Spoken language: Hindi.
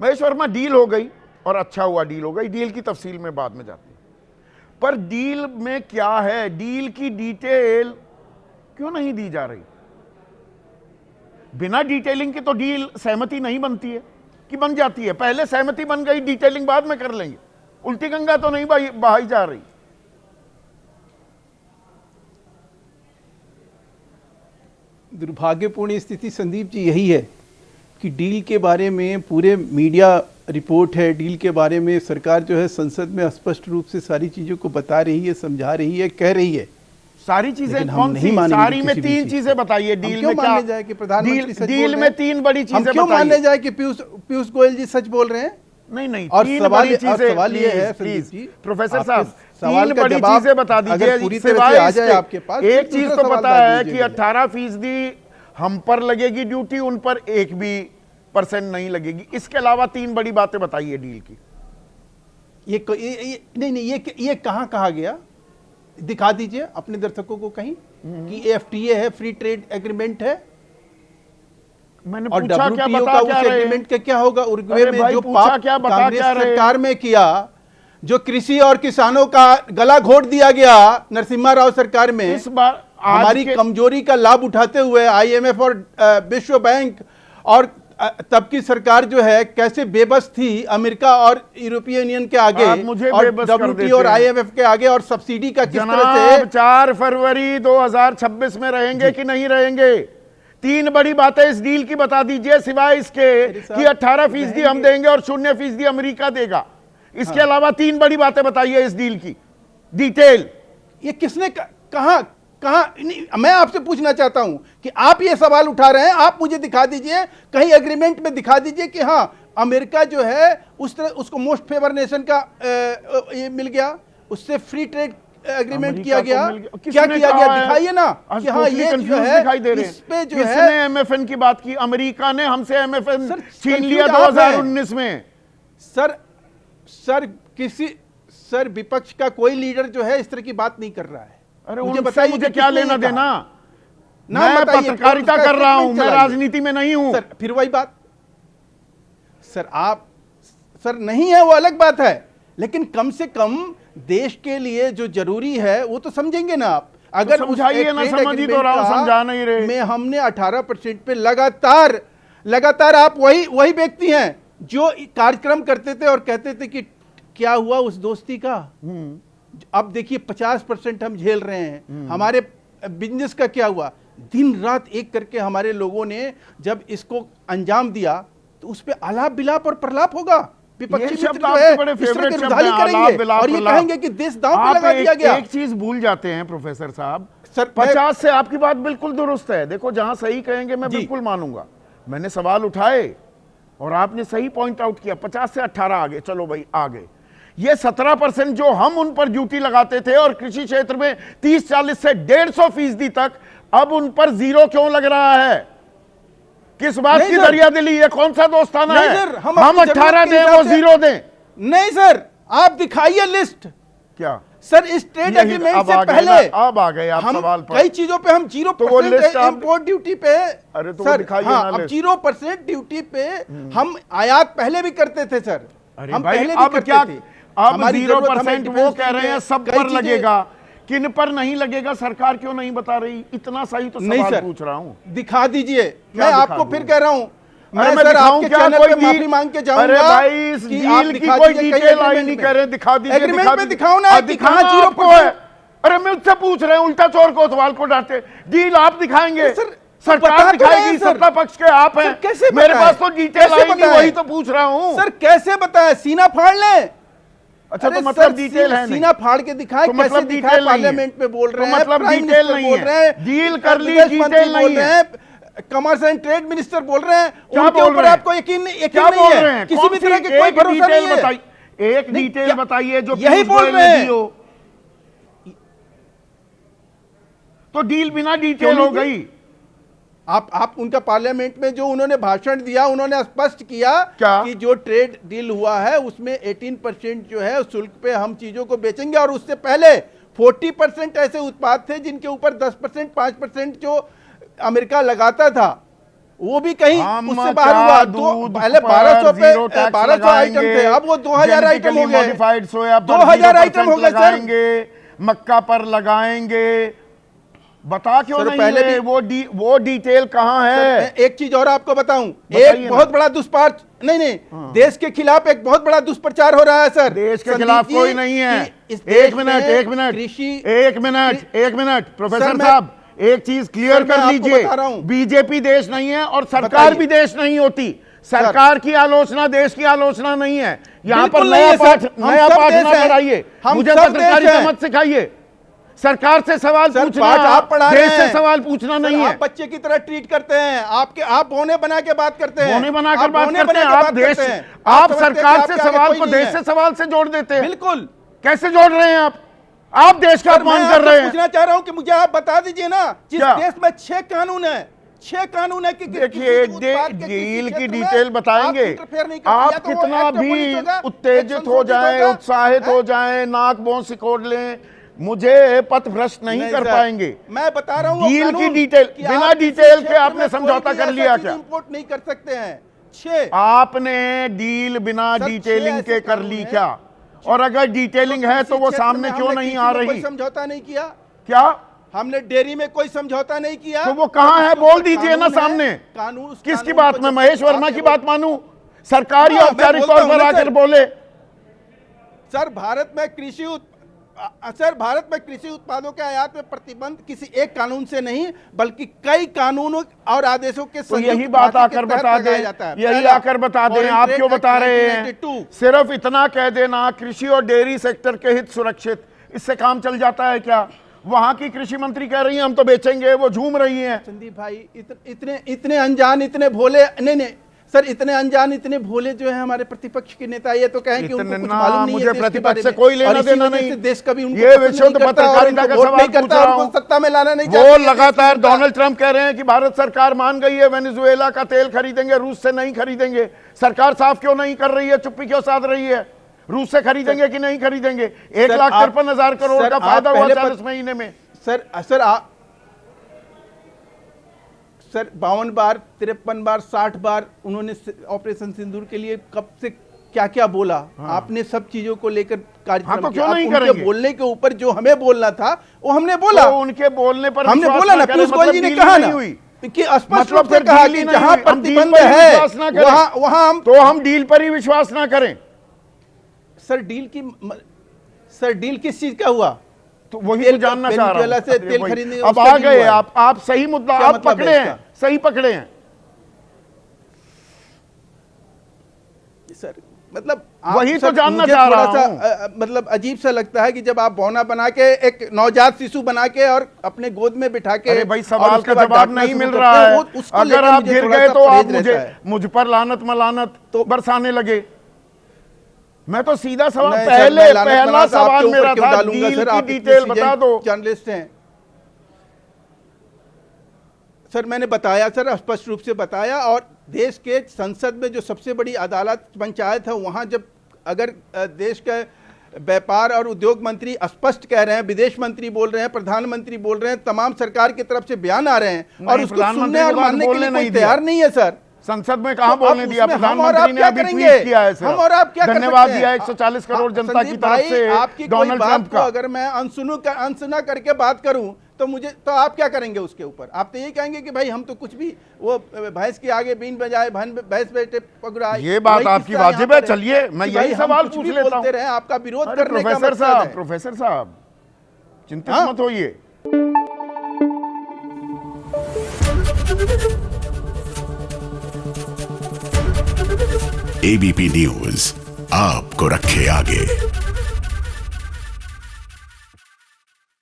महेश वर्मा, डील हो गई और अच्छा हुआ डील हो गई, डील की तफसील में बाद में जाते हैं, पर डील में क्या है, डील की डिटेल क्यों नहीं दी जा रही? बिना डिटेलिंग की तो डील सहमति नहीं बनती है कि बन जाती है? पहले सहमति बन गई, डिटेलिंग बाद में कर लेंगे। उल्टी गंगा तो नहीं बहाई जा रही। दुर्भाग्यपूर्ण स्थिति संदीप जी यही है कि डील के बारे में पूरे मीडिया रिपोर्ट है, डील के बारे में सरकार जो है संसद में स्पष्ट रूप से सारी चीज़ों को बता रही है, समझा रही है, कह रही है। सारी चीजें कौन सी? सारी में तीन चीजें बताइए। डील में क्या जाए कि प्रधानमंत्री सच डील में तीन बड़ी चीजें बताइए। क्यों मानने जाए कि पीयूष गोयल जी सच बोल रहे हैं? नहीं, और तीन सवाल बड़ी चीजें। सवाल ये है प्लीज प्रोफेसर साहब, सवाल तीन का बड़ी जवाब चीजें बता दीजिए। पूरी तरह से आ जाए आपके पास। एक चीज तो पता है कि 18% हम पर लगेगी ड्यूटी, उन पर 1% नहीं लगेगी। इसके अलावा तीन बड़ी बातें बताइए डील की। ये कहां कहा गया? दिखा दीजिए अपने दर्शकों को कहीं कि एफटीए है, फ्री ट्रेड एग्रीमेंट है। मैंने और पूछा क्या, WTO बता का क्या उस रहे? एग्रीमेंट का क्या होगा? उरुग्वे में जो पूछा क्या, बता कांग्रेस क्या रहे? सरकार में किया, जो कृषि और किसानों का गला घोट दिया गया नरसिम्हा राव सरकार में, इस बार हमारी कमजोरी का लाभ उठाते हुए आईएमएफ और विश्व बैंक और तब की सरकार जो है कैसे बेबस थी अमेरिका और यूरोपीय यूनियन के आगे, और WTO और आईएमएफ के आगे, और सब्सिडी का किस तरह से 4 फरवरी 2026 में रहेंगे कि नहीं रहेंगे? तीन बड़ी बातें इस डील की बता दीजिए, सिवाय इसके कि 18% हम देंगे और 0% अमेरिका देगा। इसके अलावा तीन बड़ी बातें बताइए इस डील की डिटेल। ये किसने कहा? मैं आपसे पूछना चाहता हूं कि आप ये सवाल उठा रहे हैं, आप मुझे दिखा दीजिए कहीं एग्रीमेंट में, दिखा दीजिए कि हाँ अमेरिका जो है उस तरह उसको मोस्ट फेवर नेशन का ये मिल गया, उससे फ्री ट्रेड एग्रीमेंट किया गया। क्या किया गया दिखाइए ना कि हाँ ये जो है इस पे जो है एमएफएन की बात की। अमेरिका ने हमसे एमएफएन छीन लिया 2019 में। सर विपक्ष का कोई लीडर जो है इस तरह की बात नहीं कर रहा है। अरे मुझे बताइए, मुझे क्या लेना देना? मैं पत्रकारिता कर रहा हूं, मैं राजनीति में नहीं हूं। सर फिर वही बात, सर नहीं है वो अलग बात है, लेकिन कम से कम देश के लिए जो जरूरी है वो तो समझेंगे ना आप। अगर तो समझाइए ना, समझ ही तो रहा हूं, समझा नहीं रहे। में हमने 18% पे लगातार आप वही व्यक्ति हैं जो कार्यक्रम करते थे और कहते थे कि क्या हुआ उस दोस्ती का। अब देखिए 50% हम झेल रहे हैं। हमारे बिजनेस का क्या हुआ? दिन रात एक करके हमारे लोगों ने जब इसको अंजाम दिया तो उस पे आलाप बिलाप और प्रलाप होगा। विपक्षी मित्र जो है इस तरह के रुधाली करेंगे और ये कहेंगे कि देश दांव पे लगा दिया गया। एक चीज भूल जाते हैं प्रोफेसर साहब, सर 50 से आपकी बात बिल्कुल दुरुस्त है। देखो जहां सही कहेंगे मैं बिल्कुल मानूंगा। मैंने सवाल उठाए और आपने सही पॉइंट आउट किया। 50 से 18 आ गए, चलो भाई आ गए। ये 17% जो हम उन पर ड्यूटी लगाते थे और कृषि क्षेत्र में 30-40 से 150% तक, अब उन पर जीरो क्यों लग रहा है? किस बात की दरिया दिली? ये कौन सा दोस्ताना है? सर, हम 18 दें वो 0 दें? नहीं सर, आप दिखाइए लिस्ट। क्या सर इस ट्रेड एग्रीमेंट से पहले अब आ गए आप सवाल पर। कई चीजों पे हम 0% इंपोर्ट ड्यूटी पे, अरे तो सर हाँ, अब 0% ड्यूटी पे हम आयात पहले भी करते थे सर। हम पहले भी करते थे। अब 0% वो कह रहे हैं सब पर लगेगा, किन पर नहीं लगेगा सरकार क्यों नहीं बता रही? इतना सही तो सवाल पूछ रहा हूं। दिखा दीजिए। मैं आपको फिर कह रहा हूं, मैं सर आपके चैनल पे माफी मांग के जाऊंगा। अरे भाई इस डील की कोई डिटेल आई नहीं कह रहे, दिखा दीजिए। एग्रीमेंट में दिखाओ ना, दिखाना 0% है। अरे मैं उससे पूछ रहे हैं, उल्टा चोर को सवाल को डांटे। डील आप दिखाएंगे, सरकार दिखाएगी, सत्ता पक्ष के आप हैं। कैसे मेरे पास तो डिटेल आई नहीं, वही तो पूछ रहा हूं। सर कैसे बताएं? सीना फाड़ लें? अच्छा तो मतलब डिटेल है? सीना फाड़ के दिखाएं, तो कैसे दिखाएं? पार्लियामेंट में बोल रहे हैं, मतलब डिटेल नहीं है। डील कर ली, डिटेल नहीं है। कमर्स एंड ट्रेड मिनिस्टर बोल रहे हैं, क्या उनके ऊपर आपको यकीन नहीं है? किसी भी तरह के कोई भरोसा नहीं है। एक डिटेल बताइए जो यही बोल रहे हैं। तो डील बिना डिटेल हो गई। आप उनका पार्लियामेंट में जो उन्होंने भाषण दिया, उन्होंने स्पष्ट किया कि जो ट्रेड डील हुआ है उसमें 18% जो है शुल्क पे हम चीजों को बेचेंगे, और उससे पहले 40% ऐसे उत्पाद थे जिनके ऊपर 10%, 5% जो अमेरिका लगाता था, वो भी कहीं हम उससे बाहर हुआ। क्या तो दूध पहले पर 1200 पे जीरो टैक्स 1200 आइटम थे, लगाएंगे, अब वो 2000 आइटम हो गए। मॉडिफाइड सोया पर 2000 आइटम 0% हो गए सर। लगाएंगे, मक्का पर लगाएंगे। बता क्यों सर, नहीं पहले रहे? भी- वो डिटेल कहाँ है? मैं एक चीज और आपको बताऊं, बताइए एक ना। बहुत बड़ा दुष्प्रचार नहीं देश के खिलाफ एक बहुत बड़ा दुष्प्रचार हो रहा है सर। देश के संदीप खिलाफ जी, कोई नहीं है। कि इस देश एक मिनट में एक मिनट कृषि एक मिनट प्रोफेसर सर, मैं- साहब, एक चीज क्लियर सर, मैं कर आपको लीजिए। बता रहा हूं। बीजेपी देश नहीं है और सरकार बताइए। भी देश नहीं होती। सरकार की आलोचना देश की आलोचना नहीं है। यहाँ पर बिल्कुल नहीं नया है, सर। पाठ हम नया सब पाठ देश ना हैं। पढ़ाइए, हम मुझे सब देश पत्रकारिता हैं। मत सिखाइए। सरकार से सवाल सर, पूछना, पाठ आप पढ़ा रहे देश से हैं। सवाल पूछना सर, नहीं है। आप बच्चे की तरह ट्रीट करते हैं। आप बोने बना के बात करते हैं, बोने बनाकर आप बात बोने करते हैं। बना के आप बात देश, करते हैं। आप समझते हैं सरकार कि से आपके आगे सवाल कोई को नहीं देश है। से सवाल से जोड़ देते हैं। बिल्कुल। कैसे जोड़ रहे हैं आप देश का सर, मैं अपमान कर आपसे रहे हैं। पूछना चाह रहा हूं कि मुझे आप बता दीजिए ना, जिस क्या? देश में 6 कानून है, 6 कानून है कि देखिए, किसी भी उत्पाद के किसी डील की क्षेत्र में डिटेल बताएंगे। आप interfere नहीं करते। आप या तो वो कितना act of भी police होगा, उत्तेजित एक हो संशोधित जाए, होगा, उत्साहित हैं? हो जाए, नाक बों सिकोड़ लें, मुझे पथ भ्रष्ट नहीं कर सर, पाएंगे। मैं बता रहा हूं डील की डिटेल, बिना डिटेल के आपने समझौता कर लिया क्या? इंपोर्ट नहीं कर सकते हैं। 6 आपने डील बिना सर, डिटेलिंग 6 के ऐसे कर कानून ली हैं। क्या? और अगर डिटेलिंग है तो वो सामने क्यों नहीं आ रही? कोई समझौता नहीं किया। क्या? हमने डेयरी में कोई समझौता नहीं किया। तो वो कहां है? बोल दीजिए ना कानून है, सामने। कानून उस किसकी कानून बात को में? जब महेश वर्मा आप की केवल- बात मानूं? सरकारी हाँ, मैं औपचारिक बोलता तौर हूं पर ना, आकर सर। बोले। सर, भारत में कृषि उत्पादों के आयात में प्रतिबंध किसी एक कानून से नहीं, बल्कि कई कानूनों और आदेशों के तो यही संयुक्त बात भाषा के आकर तहत बता लगाया दें, जाता है। यही पहला, आकर बता दें। Foreign आप Trade क्यों Act बता रहे हैं? 1992। सिर्फ इतना कह देना कृषि और डेयरी सेक्टर के हित सुरक्षित, इससे काम चल जाता है क्या? वहां की कृषि मंत्री कह रही हैं हम तो बेचेंगे, वो झूम रही हैं। संदीप भाई, इतने अनजान, इतने भोले नहीं सर, इतने अनजान, इतने भोले जो है हमारे प्रतिपक्ष के नेता, ये तो कहें कि उनको कुछ मालूम नहीं है मुझे देश के प्रतिपक्ष बारे से में। कोई लेना और इसी देना वजह नहीं। से देश कभी उनको ये पसंद विशुद्ध नहीं करता और पत्रकारिता उनको का वोट सवाल नहीं पूछ करता, रहा उनको हूं। सत्ता में लाना नहीं वो चाहते। लगातार डोनाल्ड ट्रंप कह रहे हैं कि भारत सरकार मान गई है, वेनेजुएला का तेल खरीदेंगे, रूस से नहीं खरीदेंगे। सरकार साफ क्यों नहीं कर रही है? चुप्पी क्यों साध रही है? रूस से खरीदेंगे कि नहीं खरीदेंगे? 1,53,000 करोड़ का फायदा हुआ 40 महीने में। सर 52 बार, 53 बार, 60 बार उन्होंने ऑपरेशन सिंदूर के लिए कब से क्या क्या बोला। आपने सब चीजों को लेकर कार्यक्रम तो किया। क्यों नहीं उनके करेंगे? बोलने के ऊपर जो हमें बोलना था वो हमने बोला। तो उनके बोलने पर हमने विश्वास बोला ना, करें, पीयूष गोयल मतलब जी ने डील कहा नहीं ना हुई। कि स्पष्ट मतलब रूप से फिर कहा डील कि ही नहीं जहां हुई। हम डील प्रतिबंध पर ही है विश्वास ना करें। वहां हम तो हम डील पर ही विश्वास ना करें। सर डील किस चीज का हुआ? तो वही तेल तो जानना का- चाह रहा वेनेजुएला से हूं। तेल वही। खरीदने अब उसका आ डील गए हुआ है। आप सही मुद्दा क्या आप मतलब है पकड़े हैं, इसका? सही पकड़े हैं। सर मतलब वही तो सर, जानना मुझे चाह थोड़ा रहा सा हूं। मतलब अजीब सा लगता है कि जब आप बौना बना के एक नवजात शिशु बना के और अपने गोद में बिठा के, अरे भाई और सवाल उसके का बाद जवाब डांटना नहीं शुरू मिल करते रहा हैं, है। उसको अगर लेकर आप मुझे गिर थोड़ा गए सा तो आप परहेज रहता है। मुझ पर लानत मलानत तो बरसाने लगे। मैं तो सीधा सवाल, नहीं सर, पहले मैं लानत पहला मलानत आपके सवाल ऊपर मेरा क्यों था, डालूंगा डील सर? की आप इतने डिटेल बता सीजन दो। जर्नलिस्ट हैं सर। मैंने बताया सर, स्पष्ट रूप से बताया। और देश के संसद में जो सबसे बड़ी अदालत पंचायत है, वहां जब अगर देश के व्यापार और उद्योग मंत्री स्पष्ट कह रहे हैं, विदेश मंत्री बोल रहे हैं, प्रधानमंत्री बोल रहे हैं, तमाम सरकार की तरफ से बयान आ रहे हैं और उसको सुनने और मानने के लिए कोई तैयार नहीं है सर। संसद में कहां तो बोलने अब दिया? उसमें हम और प्रधानमंत्री आप ने क्या अभी करेंगे? ट्वीट किया है सिर्फ। हम और आप क्या कर धन्यवाद सकते दिया हैं? 140 करोड़ जनता की संदीप तरफ भाई, से आपकी कोई डोनाल्ड बात ट्रंप को का। अगर मैं अनसुना करके बात करूं तो आप क्या करेंगे उसके ऊपर? आप तो ये कहेंगे कि भाई हम तो कुछ भी, वो भैंस के आगे बीन बजाए भैंस बेटे पगड़ाए। ये बात आपकी वाजिब है। चलिए मैं यही सवाल पूछ लेता हूं। आपका विरोध अरे करने का प्रोफेसर मकसद साहब, है। प्रोफेसर साहब चिंतित हाँ? मत होइए। एबीपी न्यूज आपको रखे आगे।